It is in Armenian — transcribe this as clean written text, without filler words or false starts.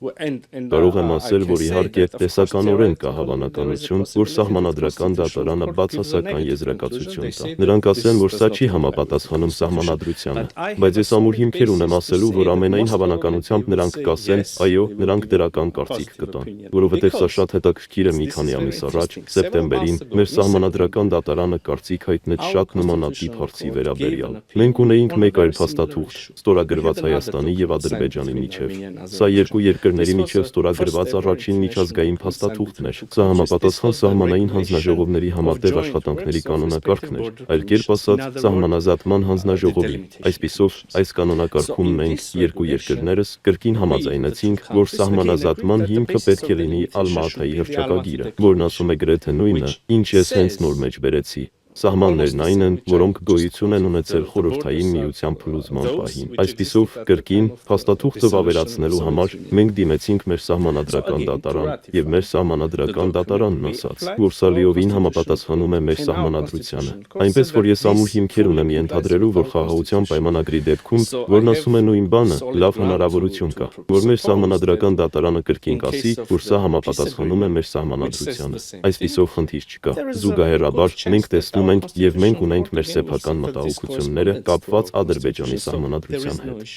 Կարող եմ ասել, որ իհարկե տեսականորեն կա հավանականություն, որ Սահմանադրական դատարանը բացասական եզրակացություն տա։ Նրանք ասեն, որ սա չի համապատասխանում Սահմանադրությանը, բայց ես ամուր հիմքեր ունեմ ասելու, որ ամենայն հավանականությամբ նրանք կասեն, այո, նրանք դրական կարծիք կտան, որովհետև սա շատ հետաքրքիր է։ Մի քանի ամիս առաջ, սեպտեմբերին, մեր Սահմանադրական դատարանը կարծիք հայտնեց շատ նմանատիպ հարցի վերաբերյալ։ Մենք ունեինք մեկ այլ փաստաթուղթ, ստորագրված Հայաստանի եւ Ադրբեջանի միջև։ Սա երկու երկրների միջև ստորագրված առաջին միջազգային փաստաթուղթն էր։ Սա համապատասխան սահմանային հանձնաժողովների համատեղ աշխատանքների կանոնակարգն էր, այլ կերպ ասած, Սահմանազատման հանձնաժողովի։ Այսպիսով, այս կանոնակարգում մենք, երկու երկրներս, կրկին համաձայնեցինք, որ սահմանազատման հիմքը պետք է լինի Ալմա-Աթայի հռչակագիրը, որն ասում է գրեթե նույնը, ինչ ես հենց նոր մեջ բերեցի։ Սահմաններն այն են, որոնք գոյություն են ունեցել Խորհրդային Միության փլուզման պահին։ Այսպիսով, կրկին, փաստաթուղթը վավերացնելու համար մենք դիմեցինք մեր Սահմանադրական դատարան, եւ մեր Սահմանադրական դատարանն ասաց, որ սա լիովին համապատասխանում է մեր Սահմանադրությանը։ Այնպես որ ես ամուր հիմքեր ունեմ ենթադրելու, որ Խաղաղության պայմանագրի դեպքում, որն ասում է նույն բանը, լավ հնարավորություն կա, որ մեր Սահմանադրական դատարանը կրկին կասի, որ սա համապատասխանում է մեր Սահմանադրությանը։ Այսպիսով խնդիր չկա։ Զուգահեռաբար մենք տեսնում ենք եւ մենք ունենք մեր սեփական մտահոգությունները կապված Ադրբեջանի Սահմանադրության հետ։